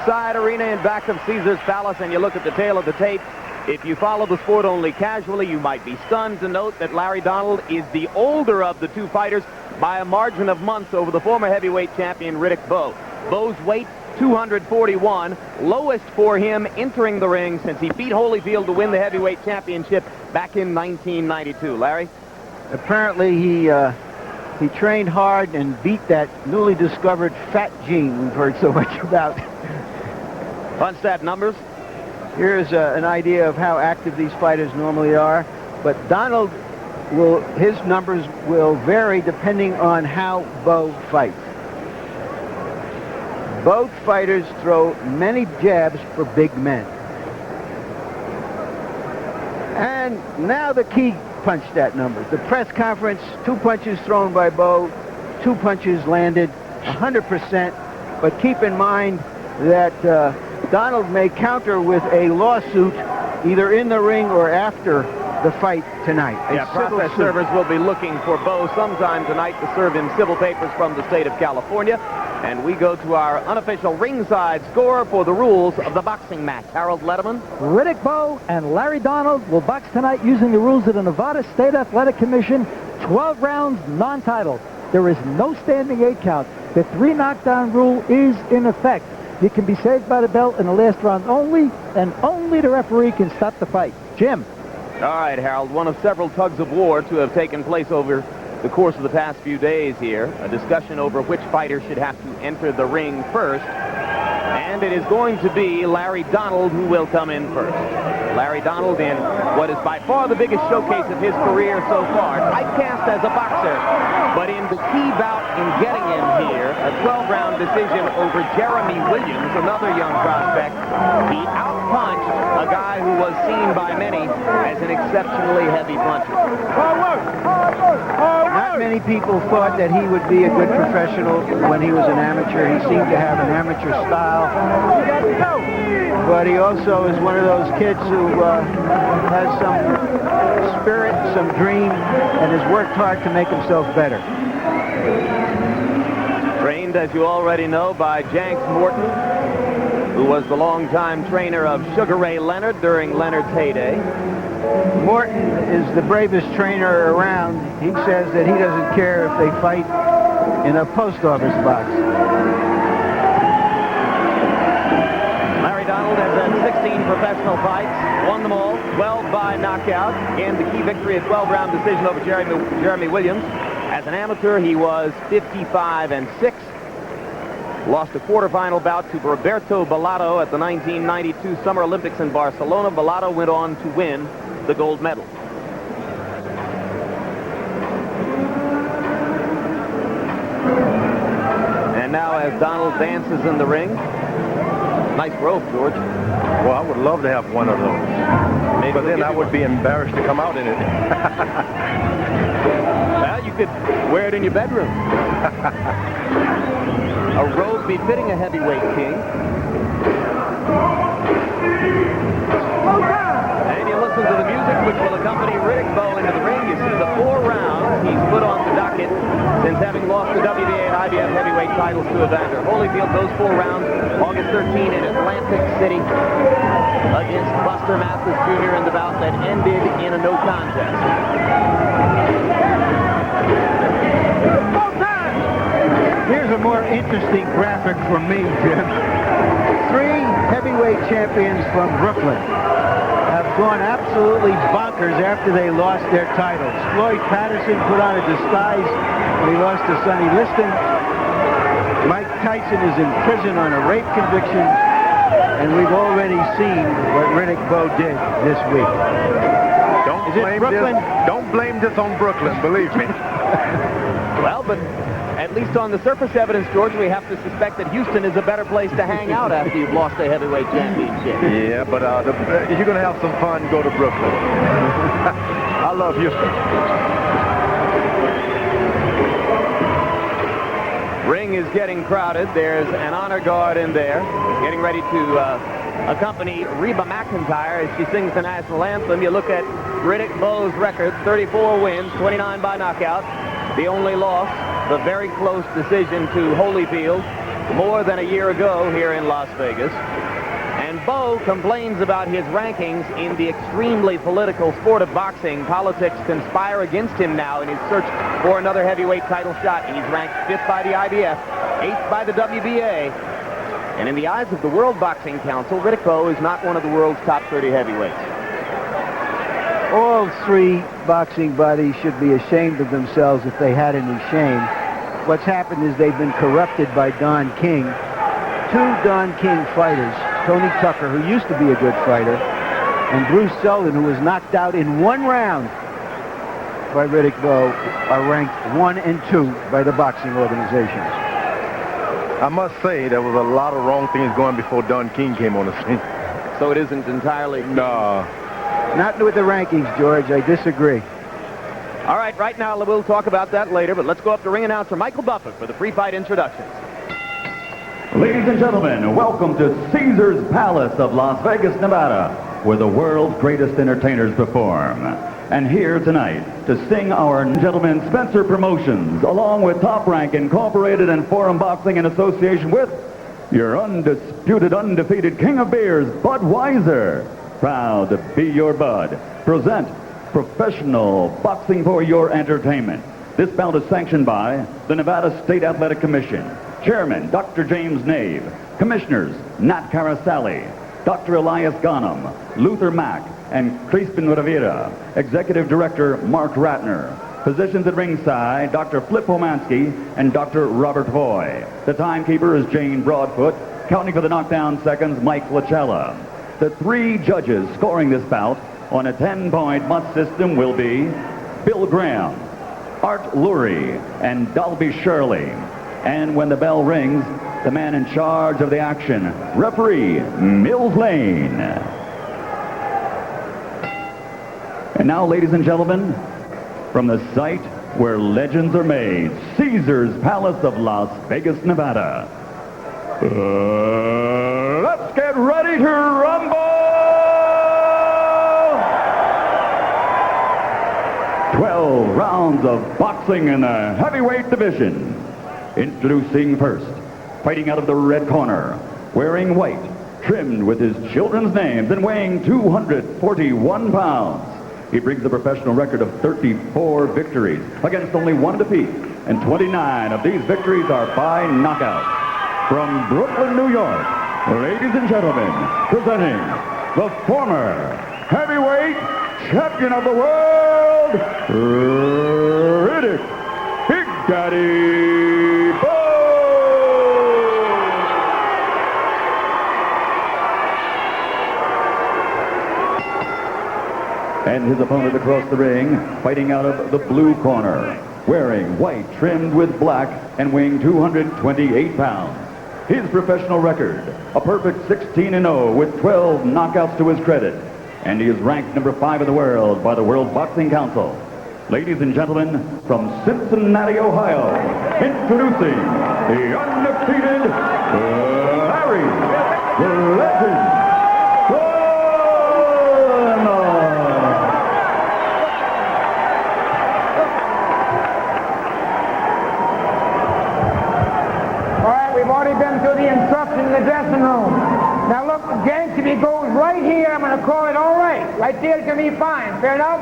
ringside arena in back of Caesar's Palace and you look at the tail of the tape, if you follow the sport only casually, you might be stunned to note that Larry Donald is the older of the two fighters by a margin of months over the former heavyweight champion Riddick Bowe. Bowe's weight, 241, lowest for him entering the ring since he beat Holyfield to win the heavyweight championship back in 1992. Larry? Apparently he trained hard and beat that newly discovered fat gene we've heard so much about. Fun stat numbers. Here's an idea of how active these fighters normally are. But Donald his numbers will vary depending on how Bowe fights. Both fighters throw many jabs for big men. And now the key punch stat numbers. The press conference, 2 punches thrown by Bowe, 2 punches landed, 100%. But keep in mind that Donald may counter with a lawsuit either in the ring or after the fight tonight. Yeah, process servers will be looking for Bowe sometime tonight to serve him civil papers from the state of California. And we go to our unofficial ringside score for the rules of the boxing match. Harold Letterman. Riddick Bowe and Larry Donald will box tonight using the rules of the Nevada State Athletic Commission. 12 rounds, non-title. There is no standing 8 count. The 3 knockdown rule is in effect. You can be saved by the belt in the last round only, and only the referee can stop the fight. Jim. All right, Harold, one of several tugs of war to have taken place over the course of the past few days here. A discussion over which fighter should have to enter the ring first. And it is going to be Larry Donald who will come in first. Larry Donald in what is by far the biggest showcase of his career so far. Typecast as a boxer, but in the key bout in getting him here, a 12-round decision over Jeremy Williams, another young prospect. He outpunched a guy who was seen by many as an exceptionally heavy puncher. Not many people thought that he would be a good professional when he was an amateur. He seemed to have an amateur style. But he also is one of those kids who has some spirit, some dream, and has worked hard to make himself better. Trained, as you already know, by Janks Morton, who was the longtime trainer of Sugar Ray Leonard during Leonard's heyday. Morton is the bravest trainer around. He says that he doesn't care if they fight in a post office box. Larry Donald has had 16 professional fights, won them all, 12 by knockout, and the key victory, a 12-round decision over Jeremy Williams. As an amateur, he was 55-6. Lost a quarterfinal bout to Roberto Bellato at the 1992 Summer Olympics in Barcelona. Bellato went on to win the gold medal. And now as Donald dances in the ring, nice rope, George. Well, I would love to have one of those. Maybe but then I would be embarrassed to come out in it. Well, you could wear it in your bedroom. A robe befitting a heavyweight king. And you listen to the music which will accompany Riddick Bowe into the ring. You see the 4 rounds he's put on the docket since having lost the WBA and IBF heavyweight titles to Evander Holyfield. Those 4 rounds, August 13 in Atlantic City against Buster Mathis Jr. in the bout that ended in a no contest. Here's a more interesting graphic for me, Jim. 3 heavyweight champions from Brooklyn have gone absolutely bonkers after they lost their titles. Floyd Patterson put on a disguise when he lost to Sonny Liston. Mike Tyson is in prison on a rape conviction. And we've already seen what Riddick Bowe did this week. Don't blame this on Brooklyn, believe me. Well, but at least on the surface evidence, George, we have to suspect that Houston is a better place to hang out after you've lost a heavyweight championship. Yeah, but if you're going to have some fun, go to Brooklyn. I love Houston. Ring is getting crowded. There's an honor guard in there getting ready to accompany Reba McEntire as she sings the national anthem. You look at Riddick Bowe's record, 34 wins, 29 by knockout. The only loss, the very close decision to Holyfield more than a year ago here in Las Vegas. And Bowe complains about his rankings in the extremely political sport of boxing. Politics conspire against him now in his search for another heavyweight title shot. He's ranked 5th by the IBF, 8th by the WBA. And in the eyes of the World Boxing Council, Riddick Bowe is not one of the world's top 30 heavyweights. All three boxing bodies should be ashamed of themselves if they had any shame. What's happened is they've been corrupted by Don King. Two Don King fighters, Tony Tucker, who used to be a good fighter, and Bruce Sullivan, who was knocked out in one round by Riddick Bowe, are ranked 1 and 2 by the boxing organizations. I must say there was a lot of wrong things going before Don King came on the scene. So it isn't entirely... No. Not with the rankings, George. I disagree. All right now we'll talk about that later, but let's go up to ring announcer Michael Buffett for the pre-fight introductions. Ladies and gentlemen, welcome to Caesar's Palace of Las Vegas, Nevada, where the world's greatest entertainers perform. And here tonight to sing our gentleman Spencer Promotions, along with Top Rank Incorporated and Forum Boxing in association with your undisputed, undefeated king of beers, Budweiser. Proud to be your Bud. Present professional boxing for your entertainment. This bout is sanctioned by the Nevada State Athletic Commission. Chairman, Dr. James Nave. Commissioners, Nat Carasali, Dr. Elias Ghanem, Luther Mack, and Crispin Rivera. Executive Director, Mark Ratner. Physicians at ringside, Dr. Flip Pomansky and Dr. Robert Voy. The timekeeper is Jane Broadfoot. Counting for the knockdown seconds, Mike Lachella. The 3 judges scoring this bout on a 10-point must system will be Bill Graham, Art Lurie, and Dalby Shirley. And when the bell rings, the man in charge of the action, referee Mills Lane. And now, ladies and gentlemen, from the site where legends are made, Caesar's Palace of Las Vegas, Nevada. Let's get ready to rumble! 12 rounds of boxing in the heavyweight division. Introducing first, fighting out of the red corner, wearing white, trimmed with his children's names and weighing 241 pounds. He brings a professional record of 34 victories against only 1 defeat, and 29 of these victories are by knockout. From Brooklyn, New York, ladies and gentlemen, presenting the former heavyweight champion of the world, Riddick Big Daddy Bowe! And his opponent across the ring, fighting out of the blue corner, wearing white trimmed with black and weighing 228 pounds. His professional record, a perfect 16-0 with 12 knockouts to his credit. And he is ranked number 5 in the world by the World Boxing Council. Ladies and gentlemen, from Cincinnati, Ohio, introducing the undefeated Larry the Legend. In the dressing room. Now look, James, if he goes right here, I'm going to call it all right. Right there is going to be fine. Fair enough?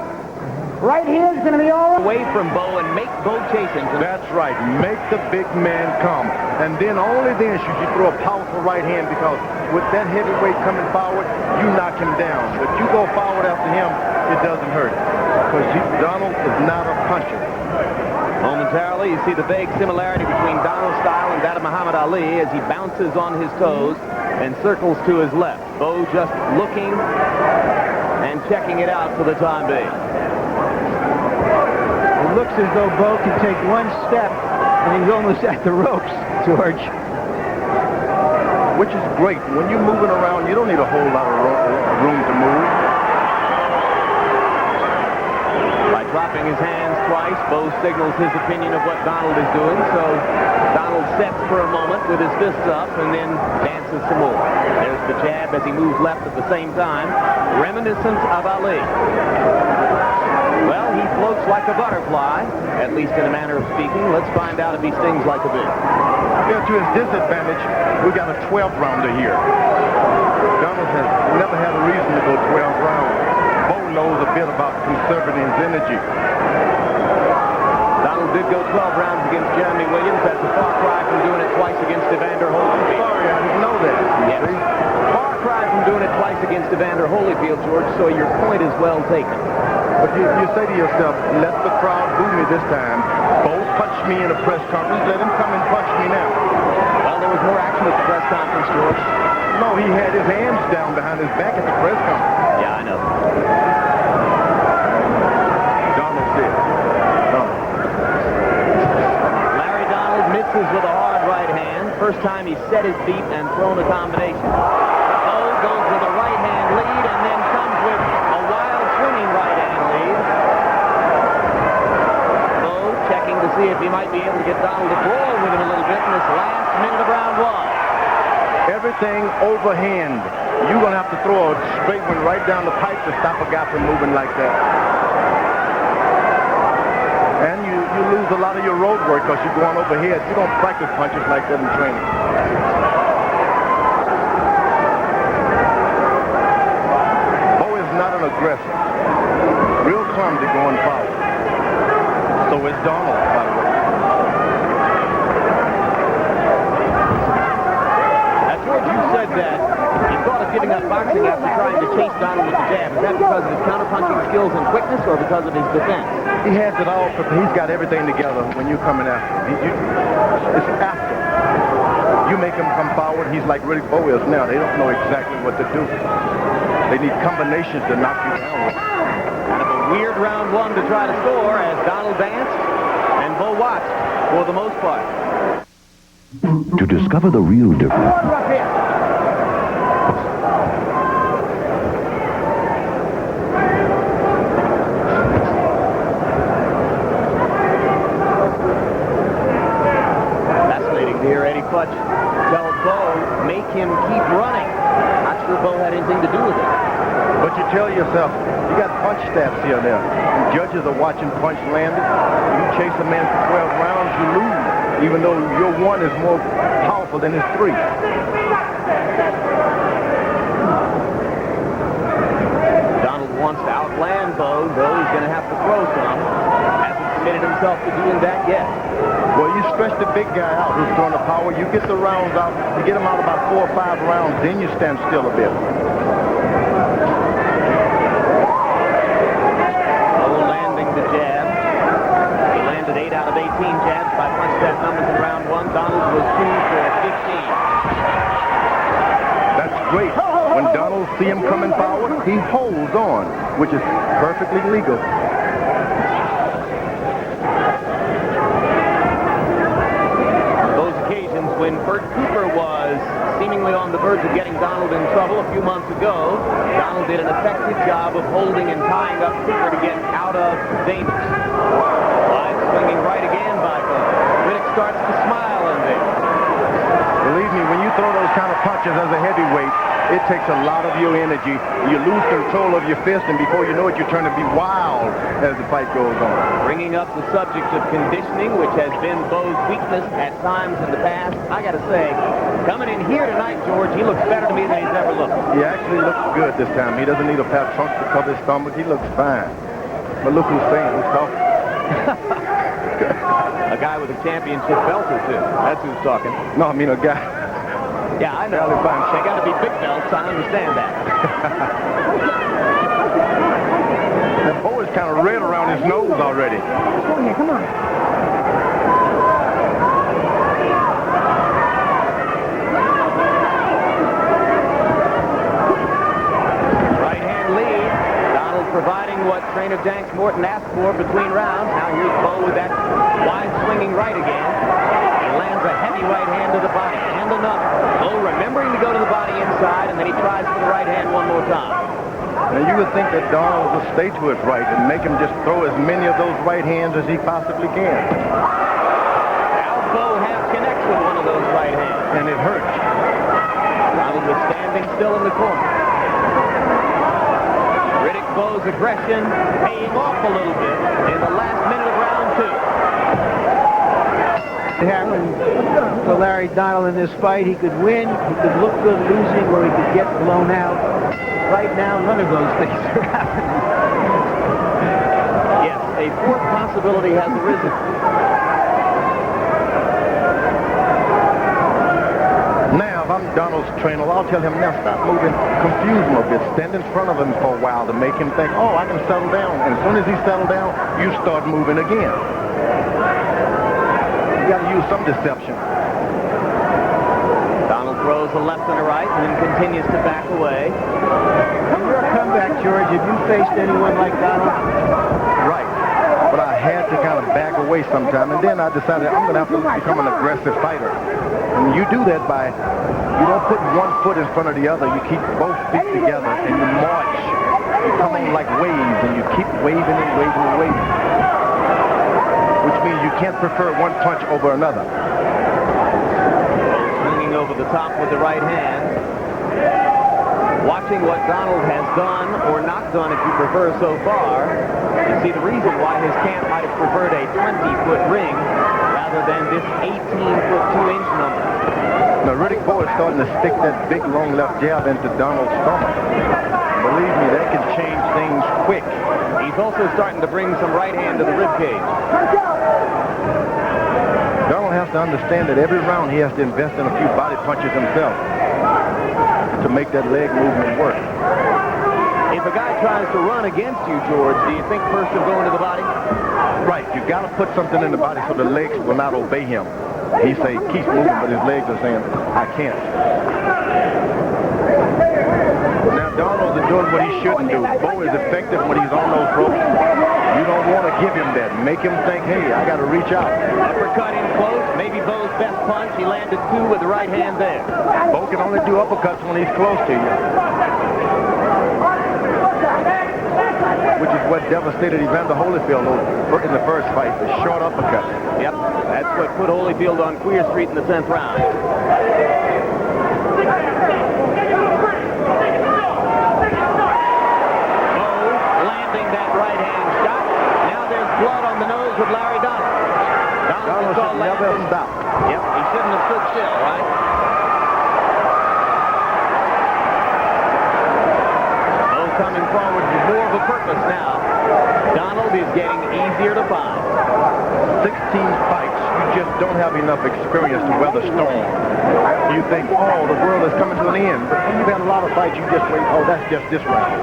Right here is going to be all right. Away from Bowe and make Bowe chase him. That's right. Make the big man come. And then only then should you throw a powerful right hand, because with that heavyweight coming forward, you knock him down. But you go forward after him, it doesn't hurt. Because Donald is not a puncher. Momentarily, you see the vague similarity between Donald's style and that of Muhammad Ali as he bounces on his toes and circles to his left. Bowe just looking and checking it out for the time being. It looks as though Bowe can take one step and he's almost at the ropes, George. Which is great. When you're moving around, you don't need a whole lot of room to move. By dropping his hands twice, Bowe signals his opinion of what Donald is doing. So Donald sets for a moment with his fists up and then dances some more. There's the jab as he moves left at the same time. Reminiscent of Ali. Well, he floats like a butterfly, at least in a manner of speaking. Let's find out if he stings like a bee. Yeah, to his disadvantage, we got a 12-rounder here. Donald has never had a reason to go 12 rounds. Bowe knows a bit about conserving his energy. Donald did go 12 rounds against Jeremy Williams. That's a far cry from doing it twice against Evander Holyfield. Sorry, I didn't know that. Yes. Far cry from doing it twice against Evander Holyfield, George, so your point is well taken. But you say to yourself, let the crowd boo me this time. Bowe punched me in a press conference. Let him come and punch me now. Well, there was more action at the press conference, George. No, he had his hands down behind his back at the press conference. Yeah, I know. Donald did. Larry Donald misses with a hard right hand. First time he's set his feet and thrown a combination. Bowe goes with a right hand lead and then comes with a wild swinging right hand lead. Bowe checking to see if he might be able to get Donald to brawl with him a little bit in this last minute of round one. Everything overhand. You're going to have to throw a straight one right down the pipe to stop a guy from moving like that. And you lose a lot of your road work because you're going overhead. You don't practice punches like that in training. Bowe is not an aggressor. Real clumsy going forward. So is Donald, by the way. You said that he thought of giving up boxing after trying to chase Donald with the jab. Is that because of his counterpunching skills and quickness or because of his defense? He has it all. He's got everything together when you're coming after him. It's after. You make him come forward, he's like Riddick Bowe is now. They don't know exactly what to do. They need combinations to knock you down with. Kind of a weird round one to try to score as Donald danced and Bowe watched for the most part. To discover the real difference. Fascinating to hear Eddie Clutch tell Bowe, make him keep running. Not sure Bowe had anything to do with it. But you tell yourself, you got punch stats here and there. And judges are watching punch landed. You chase a man for 12 rounds, you lose. Even though your one is more powerful than his three. Donald wants to outland Bowe, though he's going to have to throw some. Hasn't committed himself to doing that yet. Well, you stretch the big guy out who's throwing the power. You get the rounds out. You get him out about 4 or 5 rounds. Then you stand still a bit. Bowe landing the jab. He landed 8 out of 18 jabs by punch stat numbers in round one. Donald was 2 for 15. That's great. When Donald see him coming forward, he holds on, which is perfectly legal. Those occasions when Bert Cooper was seemingly on the verge of getting Donald in trouble a few months ago, Donald did an effective job of holding and tying up Cooper to get out of danger. Wide swinging right again by Bowe. Riddick starts to smile in there. Believe me, when you throw those kind of punches as a heavyweight, it takes a lot of your energy. You lose control of your fist, and before you know it, you turn to be wild as the fight goes on. Bringing up the subject of conditioning, which has been Bowe's weakness at times in the past, I got to say, coming in here tonight, George, he looks better to me than he's ever looked. He actually looks good this time. He doesn't need a fat trunk to cover his stomach. He looks fine. But look who's saying, who's talking. A guy with a championship belt or two. That's who's talking. No, I mean a guy. Yeah, I know. They got to be big belts. I understand that. That Bowe is kind of red around his nose already. Come here, come on. Right hand lead. Donald providing what trainer Danks Morton asked for between rounds. Now here's Bowe with that wide swinging right again. He lands a heavy right hand to the body and another. Bowe remembering to go to the body inside, and then he tries for the right hand one more time. Now you would think that Donald would stay to his right and make him just throw as many of those right hands as he possibly can. Now Bowe half connects with one of those right hands. And it hurts. Donald was standing still in the corner. Riddick Bowe's aggression paying off a little bit in the last minute of round 2. It happened for Larry Donald in this fight. He could win, he could look good losing, or he could get blown out. Right now, none of those things are happening. Yes, a fourth possibility has arisen. Now, if I'm Donald's trainer, I'll tell him, now stop moving, confuse him a bit. Stand in front of him for a while to make him think, oh, I can settle down. And as soon as he settles down, you start moving again. You got to use some deception. Donald throws a left and a right and then continues to back away. In your comeback, George, have you faced anyone like Donald? Right. But I had to kind of back away sometime. And then I decided I'm going to have to become an aggressive fighter. And you do that by, you don't put one foot in front of the other. You keep both feet together and you march. You come on like waves and you keep waving and waving and waving. Which means you can't prefer one punch over another. Swinging over the top with the right hand. Watching what Donald has done or not done, if you prefer, so far, you see the reason why his camp might have preferred a 20-foot ring rather than this 18-foot 2-inch number. Now, Riddick Bowe is starting to stick that big, long left jab into Donald's stomach. Believe me, that can change things quick. He's also starting to bring some right hand to the ribcage. Donald has to understand that every round he has to invest in a few body punches himself to make that leg movement work. If a guy tries to run against you, George, do you think first of going to the body? Right, you got to put something in the body so the legs will not obey him. He say keep moving, but his legs are saying, I can't. Now Donald's doing what he shouldn't do. Bowe is effective when he's on those ropes. You don't want to give him that. Make him think, hey, I got to reach out. Uppercut in close, maybe Bowe's best punch. He landed 2 with the right hand there. Bowe can only do uppercuts when he's close to you. Which is what devastated Evander Holyfield in the first fight, the short uppercut. Yep, that's what put Holyfield on Queer Street in the 10th round. Bowe landing that right hand shot. Now there's blood on the nose with Larry Donald. Donald should never have stopped. Yep, he shouldn't have stood still, right? Bowe coming forward with more of a purpose now. Donald is getting easier to find. 16 fights, you just don't have enough experience to weather storm. You think, oh, the world is coming to an end. But when you've had a lot of fights, you just wait, oh, that's just this round.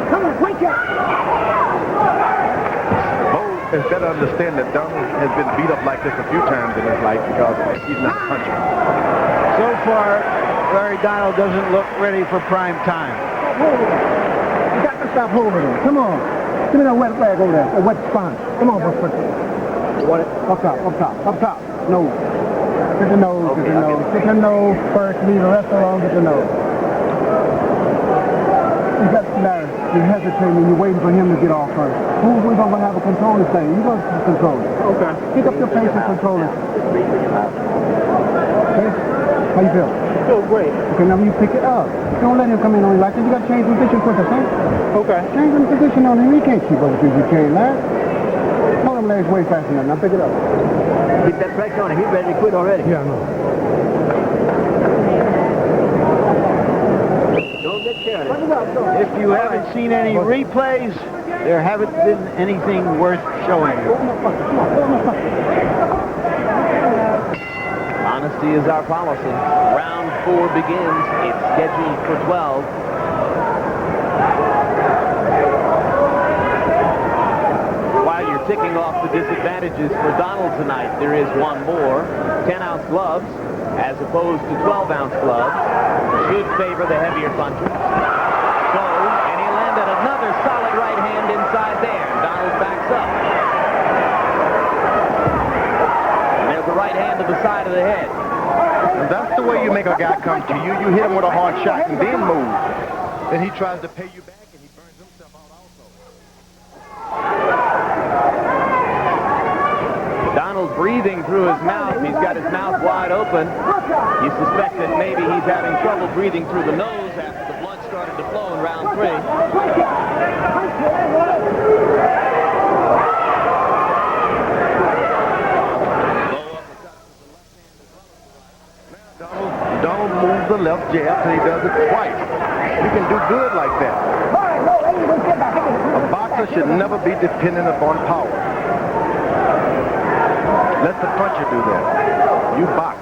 Come on, wake up! Bowe has got to understand that Donald has been beat up like this a few times in his life because he's not punching. So far, Larry Donald doesn't look ready for prime time. You got to stop holding it. Come on. Give me that wet flag over there. That wet spine. Come on, Buster. You want it? Up top, up top, up top. Nose. Get the nose, get the nose. Get the nose first. Leave the rest alone. Get the nose. You got Larry. You're hesitating and you're waiting for him to get off first. Who's we going to have a control this thing? You're going to control it. Okay. Pick up your pace and control it. Okay? How you feel? Feel great. Okay, now you pick it up. Don't let him come in on you like this. You got to change position quicker, son. Okay. Change the position on him. He can't keep up with you chain, Larry. Hold him legs way fast enough. Now pick it up. Keep that pressure on him. He's ready to quit already. Yeah, I know. Don't get careless. If you haven't seen any replays, there haven't been anything worth showing you. Honesty is our policy. Round 4 begins. It's scheduled for 12. While you're ticking off the disadvantages for Donald tonight, there is one more. 10-ounce gloves, as opposed to 12-ounce gloves, should favor the heavier puncher. So, and he landed another solid right hand inside there. Donald backs up. And there's the right hand to the side of the head. And that's the way you make a guy come to you. You hit him with a hard shot and then move. Then he tries to pay you back and he burns himself out also. Donald breathing through his mouth. He's got his mouth wide open. You suspect that maybe he's having trouble breathing through the nose after the blood started to flow in round 3. Donald moves the left jab till he does it twice. You can do good like that. A boxer should never be dependent upon power. Let the puncher do that. You box.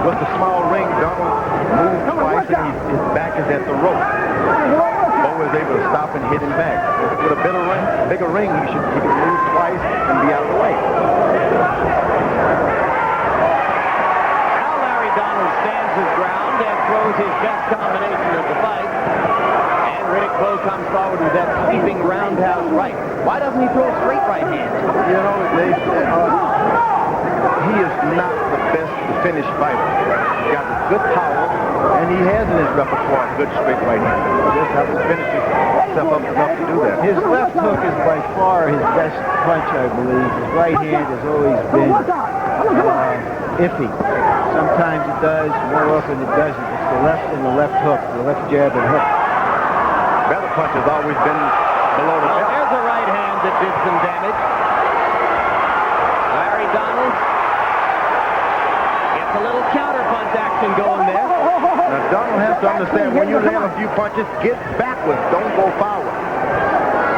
With the small ring, Donald moves twice and his back is at the rope. Bowe is able to stop and hit him back. With a bigger ring, he can move twice and be out of the way. Now Larry Donald stands his ground and throws his best combination of the fight. And Riddick Bowe comes forward with that sweeping roundhouse right. Why doesn't he throw a straight right hand? You know, he is not the best finished fighter. He's got good power, and he has in his repertoire a good straight right hand. He just hasn't finished himself up enough to do that. His left hook is by far his best punch, I believe. His right hand has always been iffy. Sometimes it does, more often it doesn't. It's the left and the left hook, the left jab and hook. Better punch has always been below the belt. There's a right hand that did some damage. Larry Donald gets a little counter punch action going there. Now, Donald has to understand, when you land a few punches, get backwards. Don't go forward.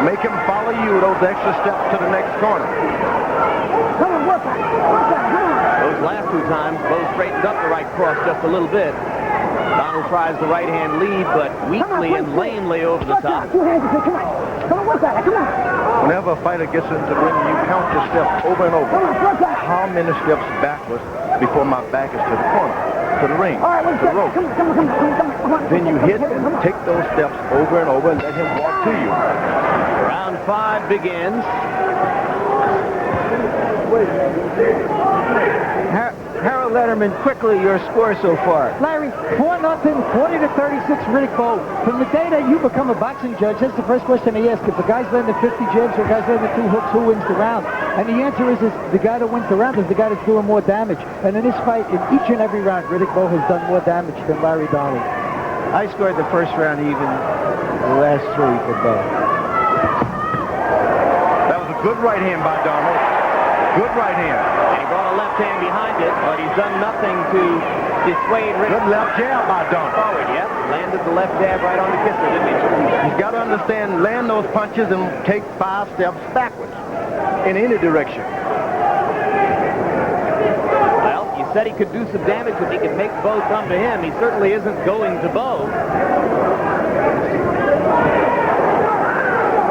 Make him follow you those extra steps to the next corner. Those last 2 times, Bowe straightened up the right cross just a little bit. Donald tries the right hand lead, but weakly and lamely over the top. Whenever a fighter gets into the ring, you count your steps over and over. How many steps backwards before my back is to the corner, to the ring, to the rope? Then you hit and take those steps over and over and let him walk to you. Round 5 begins. Harold Letterman, quickly, your score so far. Larry, 4-0, 40-36, Riddick Bowe. From the day that you become a boxing judge, that's the first question I ask. If a guy's landing 50 jabs or a guy's landing 2 hooks, who wins the round? And the answer is the guy that wins the round is the guy that's doing more damage. And in this fight, in each and every round, Riddick Bowe has done more damage than Larry Donald. I scored the first round even, the last 3 for Bowe. That was a good right hand by Donald. Good right hand. And he brought a left hand behind it, but he's done nothing to dissuade Riddick. Good left jab by Donald. Forward, yep. Landed the left jab right on the kisser, didn't he? He's got to understand, land those punches and take 5 steps backwards in any direction. Well, you said he could do some damage if he could make Bowe come to him. He certainly isn't going to Bowe.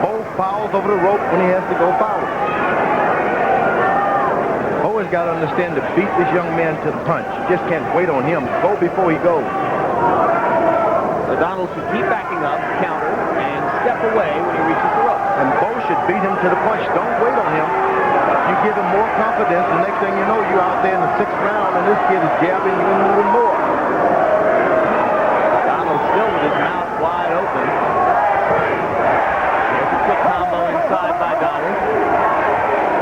Bowe fouls over the rope when he has to go forward. Bowe's got to understand to beat this young man to the punch. You just can't wait on him. Go before he goes. So Donald should keep backing up, counter, and step away when he reaches the rope. And Bowe should beat him to the punch. Don't wait on him. You give him more confidence. The next thing you know, you're out there in the 6th round, and this kid is jabbing you a little more. Donald still with his mouth wide open. There's a quick combo inside by Donald.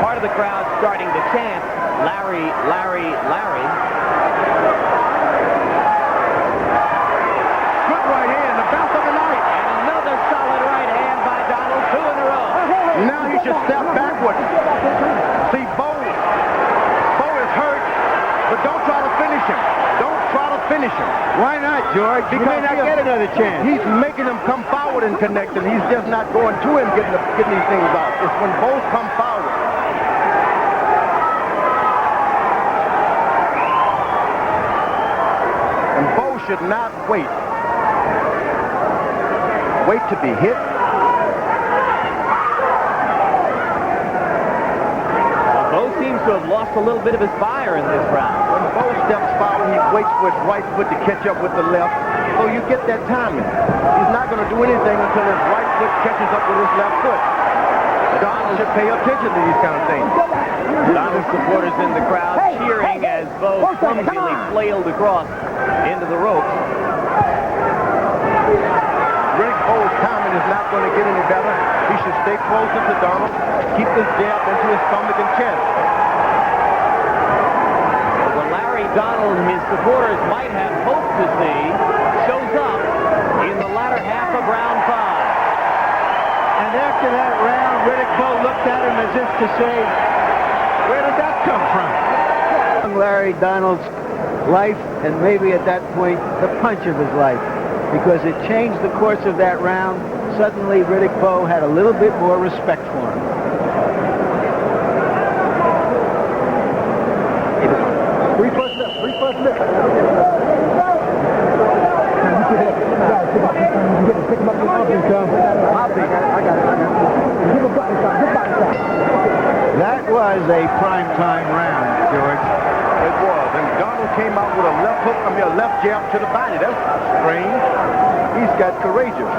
Part of the crowd starting to chant, Larry, Larry, Larry. Good right hand, the bounce of the night. And another solid right hand by Donald, 2 in a row. Now he should step backwards. See, Bowe is hurt, but don't try to finish him. Don't try to finish him. Why not, George? You may not get another chance. He's making him come forward and connect, and he's just not going to him getting these things out. It's when both come forward. And Bowe should not wait. Wait to be hit. Bowe seems to have lost a little bit of his fire in this round. When Bowe steps forward, he waits for his right foot to catch up with the left, so you get that timing. He's not going to do anything until his right foot catches up with his left foot. Donald should pay attention to these kind of things. Donald supporters in the crowd cheering as Bowe clumsily flailed across into the ropes. Riddick Bowe's timing is not going to get any better. He should stay closer to Donald, keep this jab into his stomach and chest. Well, Larry Donald, his supporters might have hoped to see, shows up in the latter half of round 5. And after that round, Riddick Bowe looked at him as if to say, where did that come from? Larry Donald's life, and maybe at that point, the punch of his life, because it changed the course of that round. Suddenly, Riddick Bowe had a little bit more respect for him. Free first lip. Pick him up in the offense, Tom. I got it. Give a body shot. Good body shot. That was a primetime round, George. It was, and Donald came out with a left hook, a left jab to the body. That's strange. He's got courageous.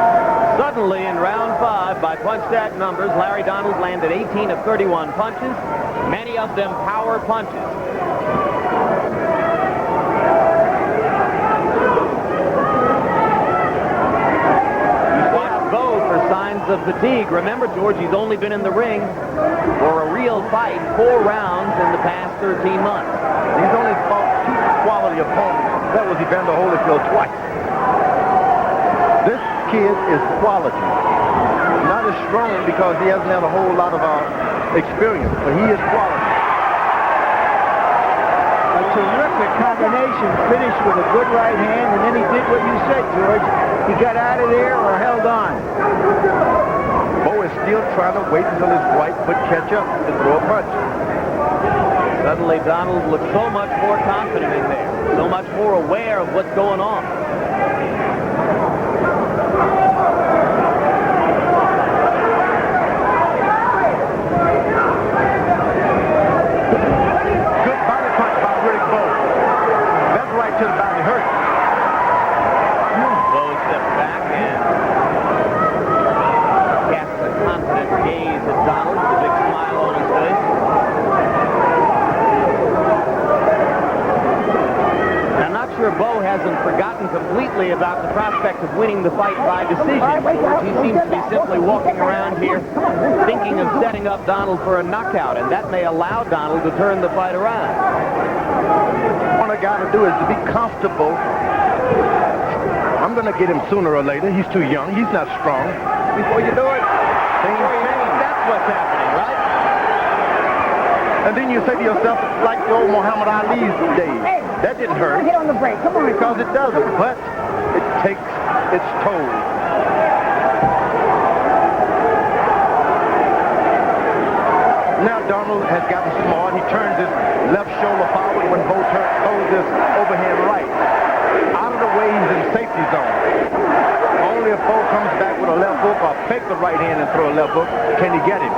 Suddenly, in round 5, by punch stat numbers, Larry Donald landed 18 of 31 punches, many of them power punches. Signs of fatigue. Remember, George, he's only been in the ring for a real fight 4 rounds in the past 13 months. He's only fought 2 quality opponents. That was Evander Holyfield twice. This kid is quality. Not as strong because he hasn't had a whole lot of experience, but he is quality. A terrific combination, finished with a good right hand, and then he did what you said, George. He got out of there or held on. Bowe is still trying to wait until his right foot catch up to throw a punch. Suddenly, Donald looked so much more confident in there, so much more aware of what's going on. Good body punch by Riddick Bowe. That's right to the body, hurt. Bowe steps back and casts a confident gaze at Donald with a big smile on his face. I'm not sure Bowe hasn't forgotten completely about the prospect of winning the fight by decision. He seems to be simply walking around here thinking of setting up Donald for a knockout, and that may allow Donald to turn the fight around. What I got to do is to be comfortable. I'm going to get him sooner or later. He's too young. He's not strong. Before you do it, things change. That's what's happening, right? And then you say to yourself, like the old Muhammad Ali's days, that didn't hurt. Hit on the brake. Come on. Because it doesn't, but it takes its toll. Now Donald has gotten smart. He turns his left shoulder forward when Bowe throws his overhand right. Out of the way, he's in safety zone. Only if Bowe comes back with a left hook or fake the right hand and throw a left hook can he get him.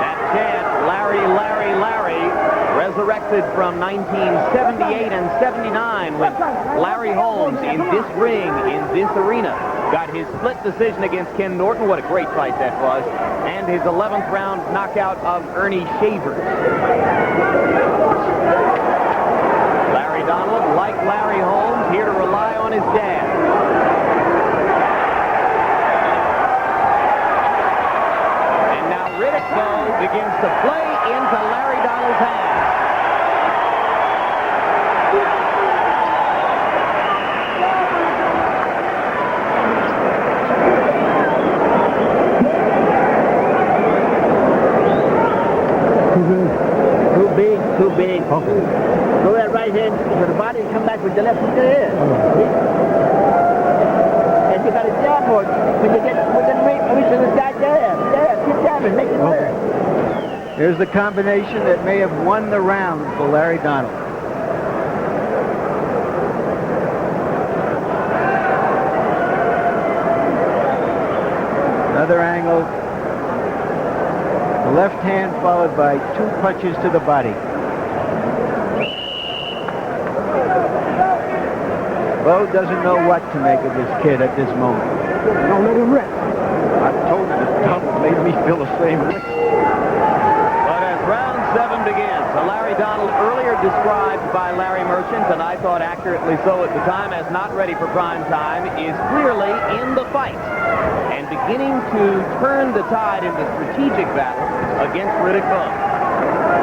That chant, Larry, Larry, Larry, resurrected from 1978 and 79 when Larry Holmes in this ring, in this arena, got his split decision against Ken Norton. What a great fight that was. And his 11th round knockout of Ernie Shavers. Larry Donald, like Larry Holmes, here to rely on his dad. And now Riddick Bowe begins to play into Larry Donald's hands. Too big. Okay. Throw that right hand to the body and come back with the left hook to the head. And you got to jab more. When you get within reach of the side, keep jabbing, make it work. Here's the combination that may have won the round for Larry Donald. Another angle. The left hand followed by 2 punches to the body. Bowe doesn't know what to make of this kid at this moment. Don't let him rest. I told you this Donald made me feel the same way. But as round 7 begins, So Larry Donald, earlier described by Larry Merchant, and I thought accurately so at the time, as not ready for prime time, is clearly in the fight and beginning to turn the tide in the strategic battle against Riddick Bowe.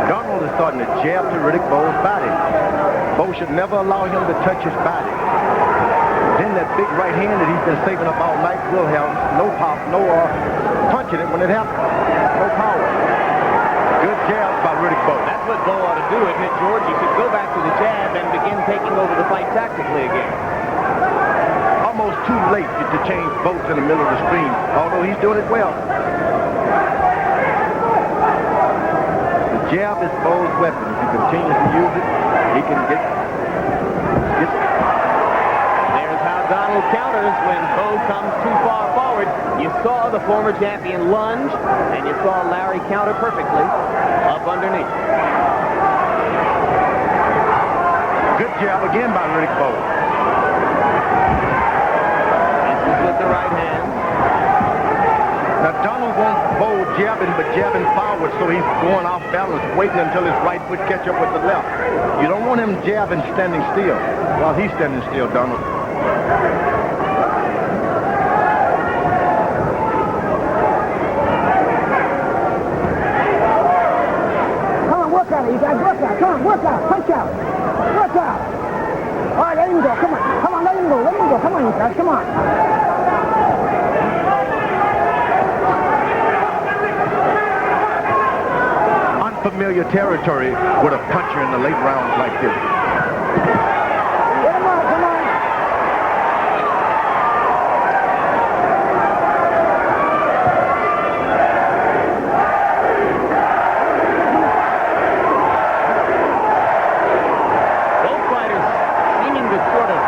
Donald is starting to jab to Riddick Bowe's body. Bowe should never allow him to touch his body. Then that big right hand that he's been saving up all night will have no pop, no punching it when it happens. No power. Good jab by Riddick Bowe. That's what Bowe ought to do, isn't it, George? You should go back to the jab and begin taking over the fight tactically again. Almost too late to change Bowe in the middle of the screen, although he's doing it well. The jab is Bowe's weapon. If he continues to use it, he can get There's how Donald counters when Bowe comes too far forward. You saw the former champion lunge, and you saw Larry counter perfectly up underneath. good jab again by Riddick Bowe. This is with the right hand. Now, Donald wants Bowe jabbing, but jabbing forward, so he's going off balance, waiting until his right foot catch up with the left. You don't want him jabbing standing still. Well, he's standing still, Donald. Come on, work out. You guys work out. Come on, work out. Punch out. Work out. All right, let him go. Come on. Come on, let him go. Let him go. Come on, you guys. Come on. Unfamiliar territory with a puncher in the late rounds like this. Get him on. Come on. Both fighters seeming to sort of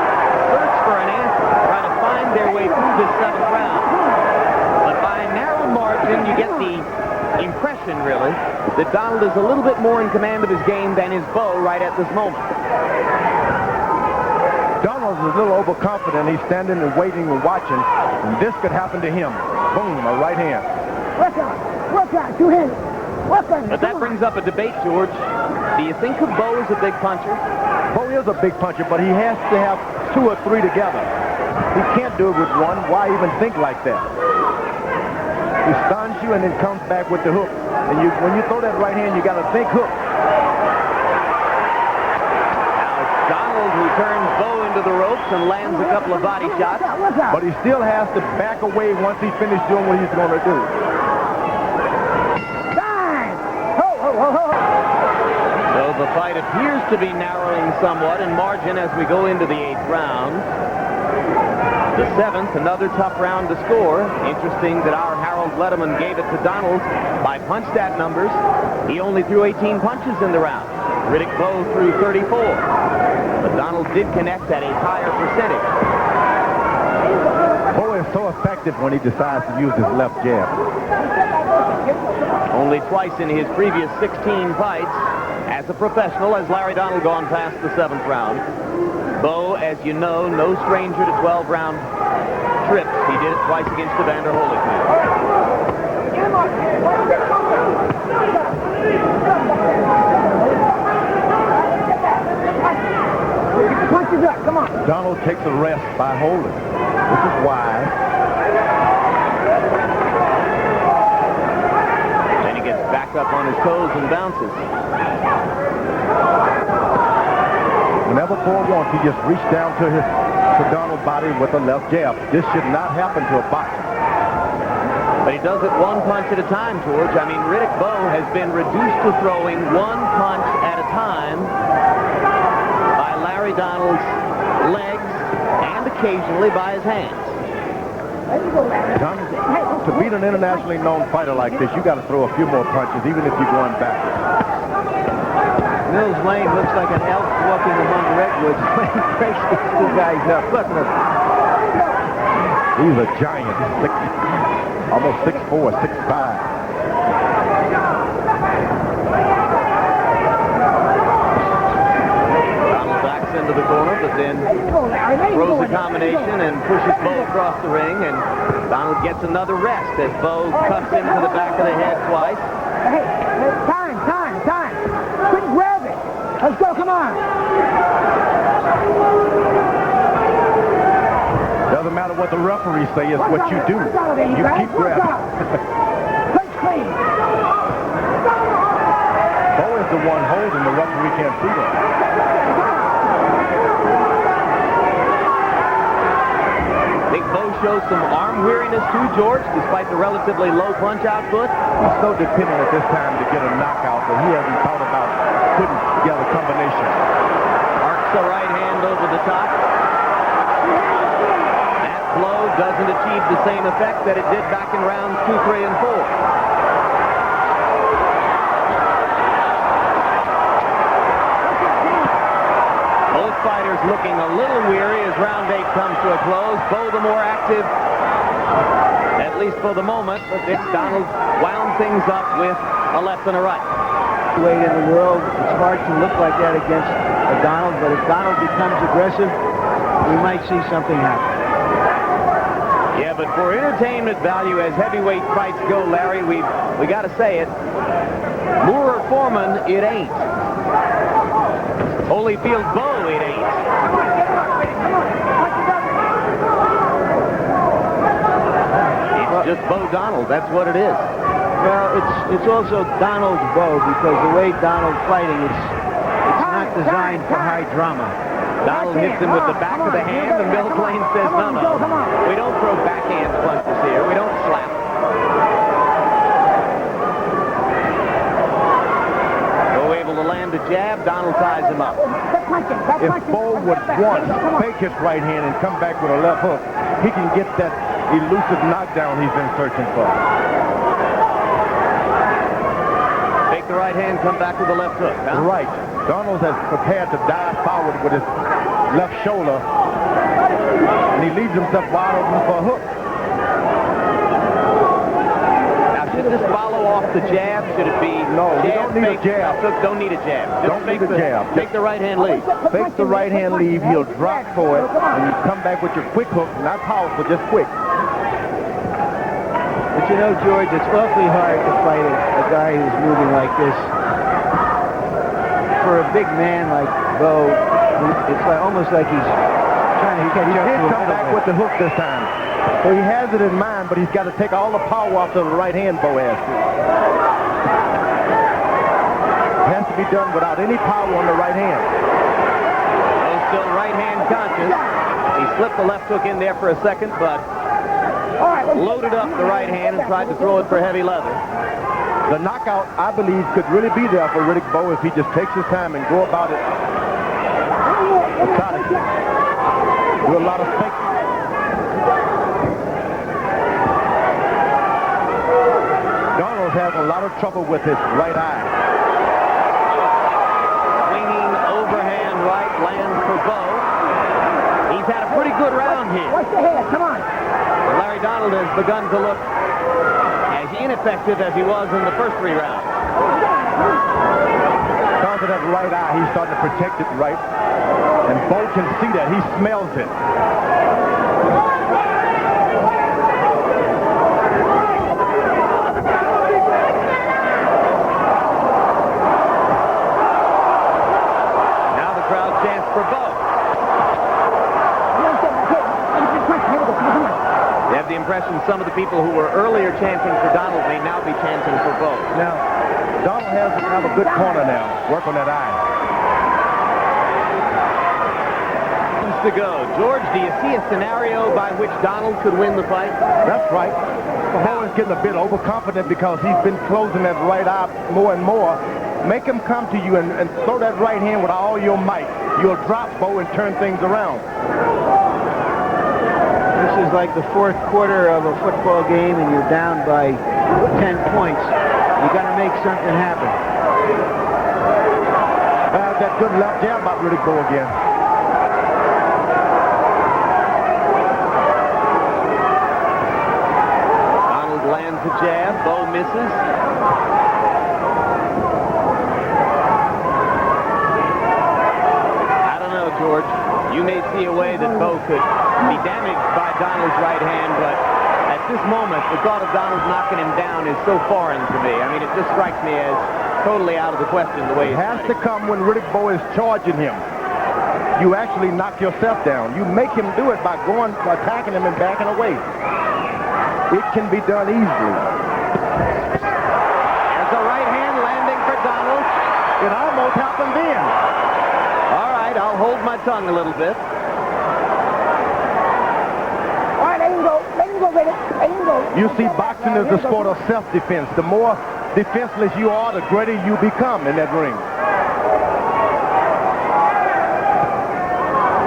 search for an answer, trying to find their way through this seventh round. But by a narrow margin, you get the impression, really, that Donald is a little bit more in command of his game than is Bowe right at this moment. Donald's a little overconfident. He's standing and waiting and watching, and this could happen to him. Boom, a right hand. Work out. Work out. Two-handed. Work on it. But that brings up a debate, George. Do you think of Bowe as a big puncher? Bowe is a big puncher, but he has to have two or three together. He can't do it with one. Why even think like that? He stuns you and then comes back with the hook. And when you throw that right hand, you got to think hook. Now it's Donald who turns Bowe into the ropes and lands a couple of body shots. Work out. But he still has to back away once he's finished doing what he's going to do. Time. Ho, ho, ho, ho. So the fight appears to be narrowing somewhat in margin as we go into the 8th round. The 7th, another tough round to score. Interesting that our Harold Letterman gave it to Donald by punch stat numbers. He only threw 18 punches in the round. Riddick Bowe threw 34. But Donald did connect at a higher percentage. Bowe is so effective when he decides to use his left jab. Only twice in his previous 16 fights as a professional has Larry Donald gone past the 7th round. Bowe, as you know, no stranger to 12-round trips. He did it twice against Evander Holyfield. Punch it up. Come on. Donald takes a rest by holding, which is wise. Then he gets back up on his toes and bounces. Whenever Bowe wants, he just reached down to Donald's body with a left jab. This should not happen to a boxer. But he does it one punch at a time, George. I mean, Riddick Bowe has been reduced to throwing one punch at a time by Larry Donald's legs and occasionally by his hands. Donald, to beat an internationally known fighter like this, you got to throw a few more punches, even if you're going backwards. Mills Lane looks like an elf walking among redwoods when he breaks these two guys up. Look. He's a giant. Almost 6'4", 6'5". Donald backs into the corner, but then throws a combination and pushes Bowe across the ring, and Donald gets another rest as Bowe cuts into the back of the head twice. Hey, time. Quit Let's go, come on. Doesn't matter what the referee say, it's what you do. You keep grabbing. Let's clean. Bowe is the one holding. The referee can't see that. Big Bowe shows some arm weariness too, George, despite the relatively low punch output. He's so dependent at this time to get a knockout that he hasn't thought about putting together combinations. Arcs the right hand over the top. That blow doesn't achieve the same effect that it did back in rounds 2, 3, and 4. Both fighters looking a little weary as round 8 comes to a close. Bowe the more active, at least for the moment, but Dick Donald wound things up with a left and a right. Weight in the world, it's hard to look like that against Donald, but if Donald becomes aggressive, we might see something happen. Yeah, but for entertainment value as heavyweight fights go, Larry, we got to say it. Moore or Foreman, it ain't. Holyfield Bowe, it ain't. It's just Bowe Donald. That's what it is. Well, it's also Donald Bowe because the way Donald's fighting, it's not designed for high drama. Donald hits him with the back of the hand, and Bill Blaine says, no. We don't throw backhand punches here. We don't slap. Bowe able to land a jab. Donald ties him up. If Bowe would once fake his right hand and come back with a left hook, he can get that elusive knockdown he's been searching for. Take the right hand, come back with the left hook, huh? Right. Donald has prepared to dive forward with his left shoulder, and he leaves himself wide open for a hook. Now, should this follow off the jab? Should it be No, you jab, don't need a fake, jab. Hook, don't need a jab. Just Don't need a jab. Take the right hand lead. Fake the right hand leave, he'll drop for it, and you come back with your quick hook, not powerful, just quick. But you know, George, it's awfully hard to fight a guy who's moving like this. For a big man like Bowe, it's almost like he's trying to catch He up did to a come back middleweight. with the hook this time. So he has it in mind, but he's got to take all the power off of the right hand Bowe has to. It has to be done without any power on the right hand. Bowe still right hand conscious. He slipped the left hook in there for a second, but loaded up the right hand and tried to throw it for heavy leather. The knockout, I believe, could really be there for Riddick Bowe if he just takes his time and go about it methodically. Do a lot of thinking. Donald's having a lot of trouble with his right eye. Swinging overhand right lands for Bowe. He's had a pretty good round here. Watch the head, come on. Larry Donald has begun to look as ineffective as he was in the first 3 rounds. Because of that right eye, he's starting to protect it right. And Bowe can see that. He smells it. Now the crowd chants for Bowe. You have the impression some of the people who were earlier chanting for Donald may now be chanting for Bowe. Now, Donald has to have a good corner now. Work on that eye. To go. George, do you see a scenario by which Donald could win the fight? That's right. Bowe is getting a bit overconfident because he's been closing that right eye more and more. Make him come to you and throw that right hand with all your might. You'll drop Bowe and turn things around. This is like the 4th quarter of a football game and you're down by 10 points. You got to make something happen. That good left jab by Riddick Bowe again. Donald lands a jab. Bowe misses. I don't know, George. You may see a way that Bowe could be damaged by Donald's right hand, but at this moment, the thought of Donald knocking him down is so foreign to me. I mean, it just strikes me as totally out of the question the way It has to come when Riddick Bowe is charging him. You actually knock yourself down. You make him do it by attacking him and backing away. It can be done easily. There's a right hand landing for Donald. It almost happened then. All right, I'll hold my tongue a little bit. All right, let him go. Let him go, Riddick. Let him go. You see, boxing is the sport of self-defense. The more defenseless you are, the greater you become in that ring.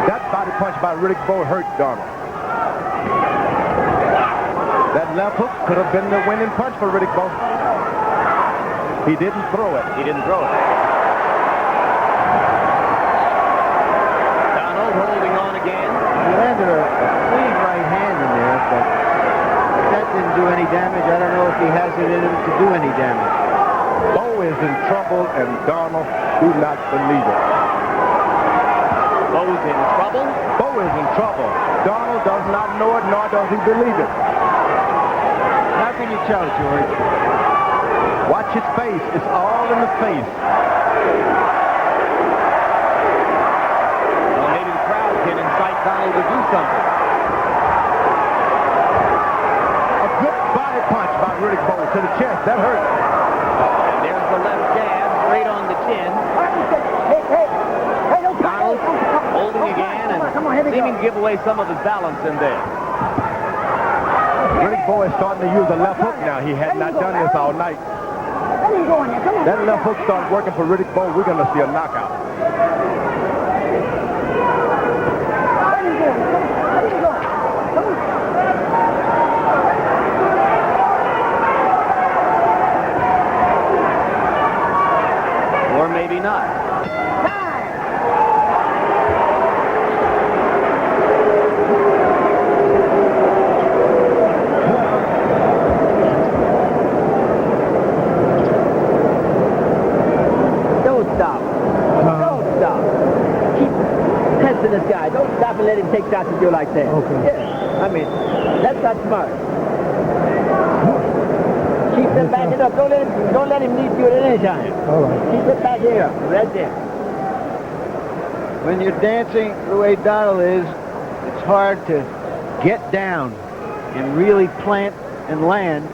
That body punch by Riddick Bowe hurt Donald. That left hook could have been the winning punch for Riddick Bowe. He didn't throw it. He didn't throw it. Donald holding on again. He landed a clean right hand in there, but if that didn't do any damage, I don't know if he has it in him to do any damage. Bowe is in trouble, and Donald do not believe it. Bowe's in trouble. Bowe is in trouble. Donald does not know it, nor does he believe it. How can you tell, George? Watch his face. It's all in the face. Well, maybe the crowd can incite Donald to do something. A good body punch by Riddick Bowe to the chest. That hurt. And there's the left jab straight on the chin. Hey, don't Donald holding again and seeming to give away some of his balance in there. Riddick Bowe is starting to use a left hook now. He had not done this all night. Let him go in there. Come on. That left hook started working for Riddick Bowe. We're going to see a knockout. Let him go. Let him go. Come on. Or maybe not. Don't stop. Don't stop. Keep testing this guy. Don't stop and let him take shots at you like that. Okay. Yeah. I mean, that's not smart. Keep them backing up. Don't let him lead you at any time. All right. Keep it back here. Right there. When you're dancing the way Donald is, it's hard to get down and really plant and land.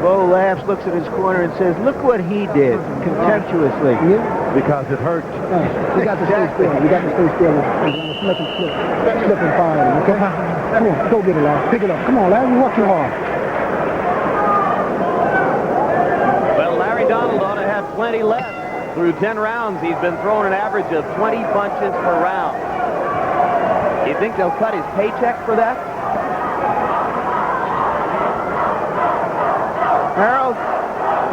Bowe laughs, looks at his corner, and says, look what he did, contemptuously. Yeah. Because it hurt. We got to stay still. We got to stay still. Slip and slip. Slip and fire. Okay? Come on. Go get it, lad. Pick it up. Come on, lad. You work too hard. Well, Larry Donald ought to have plenty left. Through 10 rounds, he's been throwing an average of 20 punches per round. Do you think they'll cut his paycheck for that? Harold,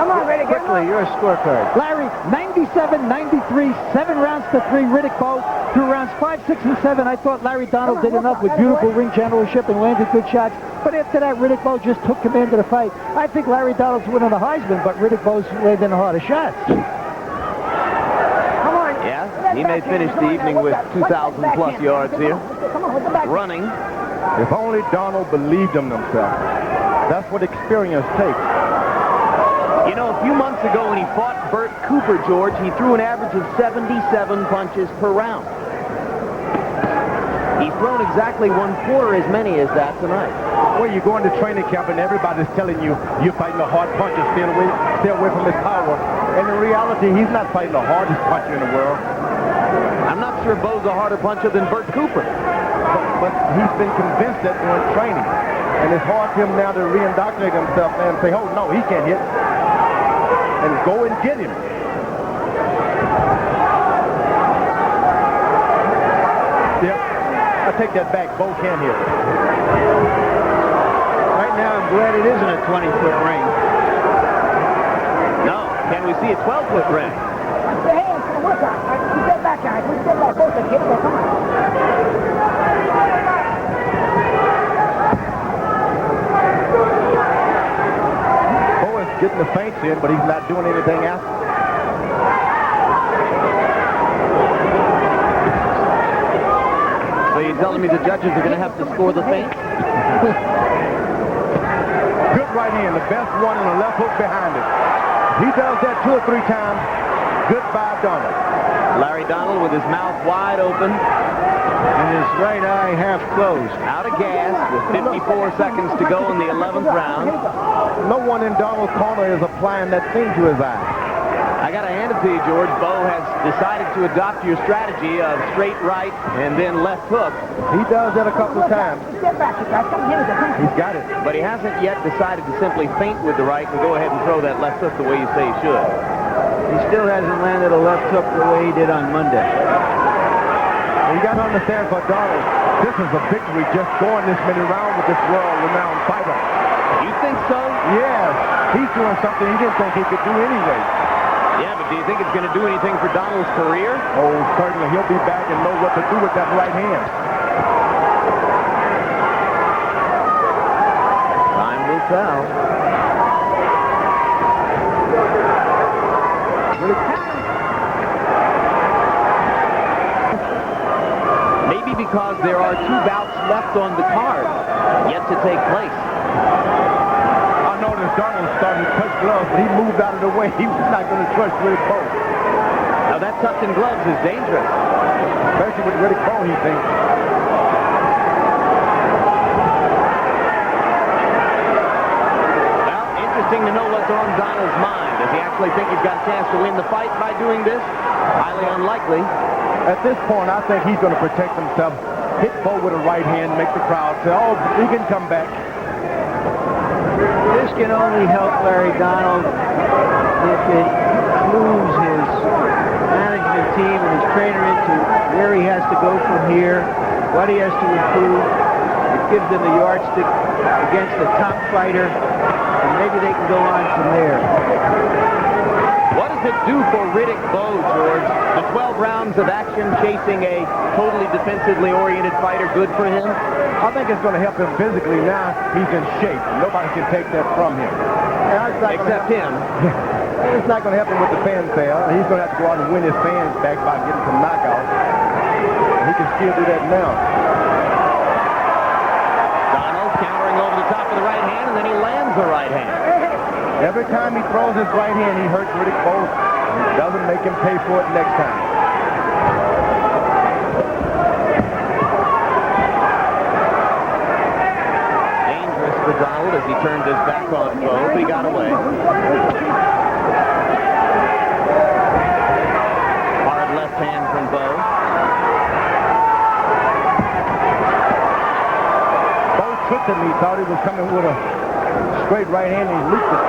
Come on, Riddick. Get him quickly, up. your scorecard. Larry, 97-93, 7 rounds to 3. Riddick Bowe through rounds 5, 6, and 7. I thought Larry Donald did enough with beautiful ring generalship and landed good shots. But after that, Riddick Bowe just took command of the fight. I think Larry Donald's winning the Heisman, but Riddick Bowe's landing the harder shots. Come on. Yeah, he may finish the evening with 2,000 plus yards here. Come on, with the back. Running. If only Donald believed in himself. That's what experience takes. You know, a few months ago when he fought Burt Cooper, George, he threw an average of 77 punches per round. He's thrown exactly 1/4 as many as that tonight. Well, you go into training camp and everybody's telling you you're fighting a hard puncher, stay away from his power. And in reality, he's not fighting the hardest puncher in the world. I'm not sure Bowe's a harder puncher than Burt Cooper. But he's been convinced that during training. And it's hard for him now to re-indoctrinate himself and say, oh, no, he can't hit. And go and get him. Yep. I take that back. Bowe can hit. Right now, I'm glad it isn't a 20-foot ring. No. Can we see a 12-foot ring? The hands for the workout. All right, we step back, guys. We step back. Both the kids. Come on. Getting the feints in, but he's not doing anything after. So you're telling me the judges are going to have to score the feint? Good right hand, the best one, and a left hook behind it. He does that 2 or 3 times. Goodbye, Donald. Larry Donald with his mouth wide open. And his right eye half closed. Out of gas with 54 seconds to go in the 11th round. No one in Donald's corner is applying that thing to his eye. I got to hand it to you, George. Bowe has decided to adopt your strategy of straight right and then left hook. He does that a couple of times. He's got it. But he hasn't yet decided to simply feint with the right and go ahead and throw that left hook the way you say he should. He still hasn't landed a left hook the way he did on Monday. You got to understand, for Donald, this is a victory just going this many rounds with this world-renowned fighter. You think so? Yes. He's doing something he didn't think he could do anyway. Yeah, but do you think it's going to do anything for Donald's career? Oh, certainly. He'll be back and know what to do with that right hand. Time will tell. Maybe because there are 2 bouts left on the card yet to take place. I noticed Donald started to touch gloves, but he moved out of the way. He was not going to trust Riddick Bowe. Now that touching gloves is dangerous. Especially with Riddick Bowe, he thinks. Well, interesting to know what's on Donald's mind. Does he actually think he's got a chance to win the fight by doing this? Highly unlikely. At this point, I think he's going to protect himself, hit Bowe with a right hand, make the crowd say, oh, he can come back. This can only help Larry Donald if it clues his management team and his trainer into where he has to go from here, what he has to improve. It gives them a yardstick against the top fighter, and maybe they can go on from there. What does it do for Riddick Bowe, George? The 12 rounds of action chasing a totally defensively oriented fighter good for him? I think it's going to help him physically. Now he's in shape. Nobody can take that from him. Except him. It's not going to help him with the fanfare. He's going to have to go out and win his fans back by getting some knockouts. He can still do that now. Donald countering over the top of the right hand, and then he lands the right hand. Every time he throws his right hand, he hurts Riddick Bowe. It doesn't make him pay for it next time. Dangerous for Donald as he turned his back on Bowe, but he got away. Hard left hand from Bowe. Bowe tricked him. He thought he was coming with a straight right hand, and he looped it.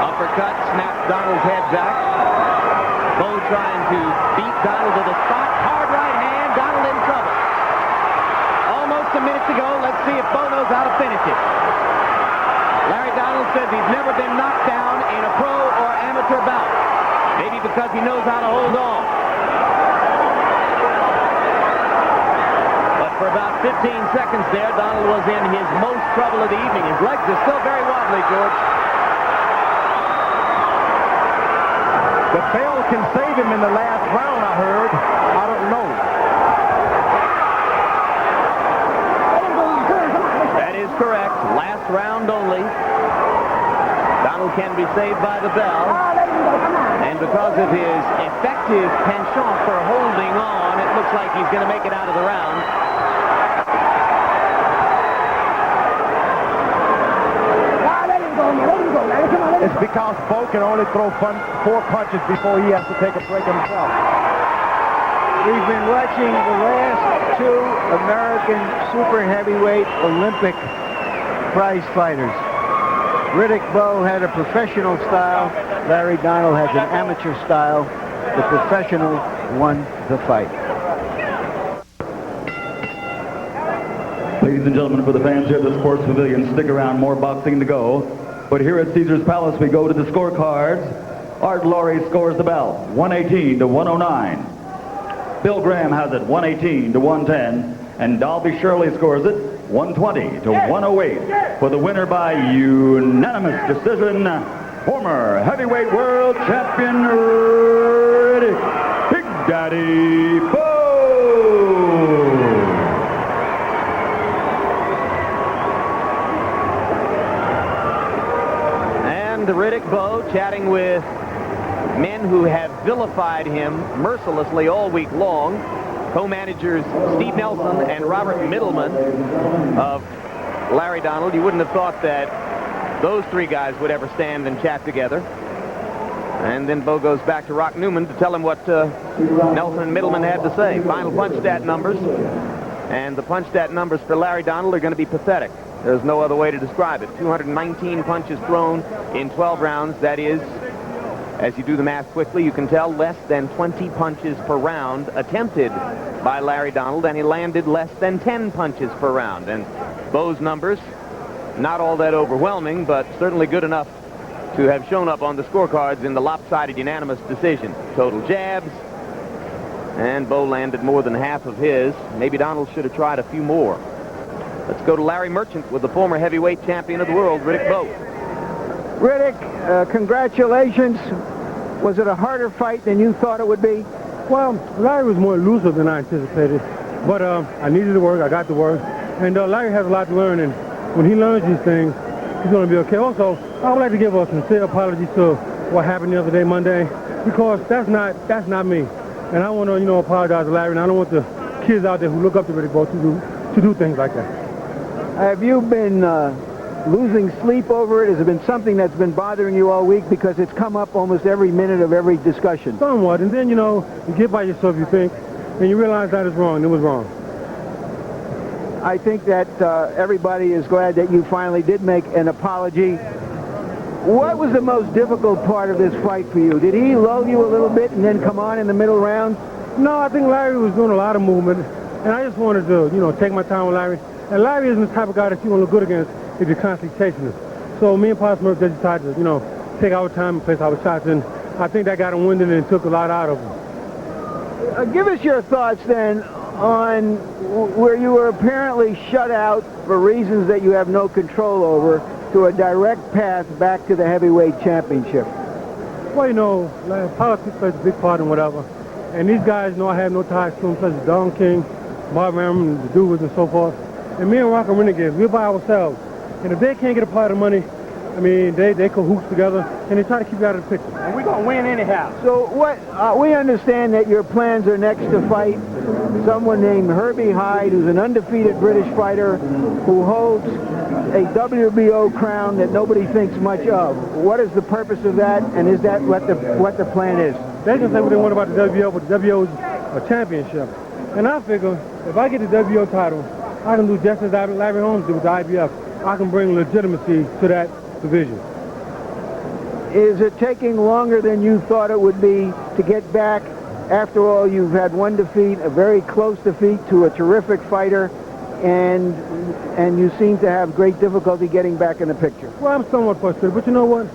Uppercut, snapped Donald's head back. Bowe trying to beat Donald to the spot. Hard right hand, Donald in trouble. Almost a minute to go. Let's see if Bowe knows how to finish it. Larry Donald says he's never been knocked down in a pro or amateur bout. Maybe because he knows how to hold on. But for about 15 seconds there, Donald was in his most trouble of the evening. His legs are still very wobbly, George. The bell can save him in the last round, I heard. I don't know. That is correct. Last round only. Donald can be saved by the bell. And because of his effective penchant for holding on, it looks like he's going to make it out of the round. It's because Bowe can only throw 4 punches before he has to take a break himself. We've been watching the last 2 American super heavyweight Olympic prize fighters. Riddick Bowe had a professional style. Larry Donald has an amateur style. The professional won the fight. Ladies and gentlemen, for the fans here at the Sports Pavilion, stick around, more boxing to go. But here at Caesar's Palace, we go to the scorecards. Art Laurie scores the bout, 118 to 109. Bill Graham has it, 118 to 110. And Dalby Shirley scores it, 120 to 108. For the winner by unanimous decision, former heavyweight world champion Riddick Big Daddy Bowe. to Riddick Bowe, chatting with men who have vilified him mercilessly all week long. Co-managers Steve Nelson and Robert Middleman of Larry Donald. You wouldn't have thought that those three guys would ever stand and chat together. And then Bowe goes back to Rock Newman to tell him what Nelson and Middleman had to say. Final punch stat numbers. And the punch stat numbers for Larry Donald are going to be pathetic. There's no other way to describe it. 219 punches thrown in 12 rounds. That is, as you do the math quickly, you can tell less than 20 punches per round attempted by Larry Donald, and he landed less than 10 punches per round. And Bowe's numbers, not all that overwhelming, but certainly good enough to have shown up on the scorecards in the lopsided unanimous decision. Total jabs, and Bowe landed more than half of his. Maybe Donald should have tried a few more. Let's go to Larry Merchant with the former heavyweight champion of the world, Riddick Bowe. Riddick, congratulations. Was it a harder fight than you thought it would be? Well, Larry was more elusive than I anticipated, but I needed to work. I got to work, and Larry has a lot to learn, and when he learns these things, he's going to be okay. Also, I would like to give a sincere apology to what happened the other day, Monday, because that's not me, and I want to apologize to Larry, and I don't want the kids out there who look up to Riddick Bowe to do things like that. Have you been losing sleep over it? Has it been something that's been bothering you all week? Because it's come up almost every minute of every discussion. Somewhat, and then, you get by yourself, you think, and you realize that is wrong. It was wrong. I think that everybody is glad that you finally did make an apology. What was the most difficult part of this fight for you? Did he lull you a little bit and then come on in the middle round? No, I think Larry was doing a lot of movement, and I just wanted to, take my time with Larry. And Larry isn't the type of guy that you want to look good against if you're constantly chasing him. So me and Pop Smurf just decided to, take our time and place our shots, and I think that got him winded and took a lot out of him. Give us your thoughts then on where you were apparently shut out for reasons that you have no control over to a direct path back to the heavyweight championship. Well, politics plays a big part in whatever. And these guys know I have no ties to them, such as Don King, Bob Aaron, the Duvers, and so forth. And me and Rock and Renegades, we're by ourselves. And if they can't get a part of the money, I mean, they cahoots together, and they try to keep you out of the picture. And we're going to win anyhow. So we understand that your plans are next to fight someone named Herbie Hyde, who's an undefeated British fighter who holds a WBO crown that nobody thinks much of. What is the purpose of that, and is that what the plan is? They can say what they want about the WBO, but the WBO is a championship. And I figure if I get the WBO title, I can do just as Larry Holmes did with the IBF. I can bring legitimacy to that division. Is it taking longer than you thought it would be to get back? After all, you've had one defeat, a very close defeat to a terrific fighter, and you seem to have great difficulty getting back in the picture. Well, I'm somewhat frustrated, but you know what?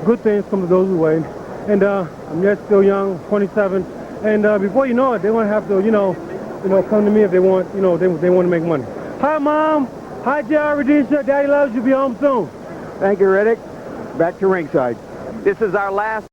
Good things come to those who wait. And I'm yet still young, 27, and before you know it, they won't have to, come to me if they want, they want to make money. Hi, Mom. Hi, Jerry. Daddy loves you. Be home soon. Thank you, Riddick. Back to ringside. This is our last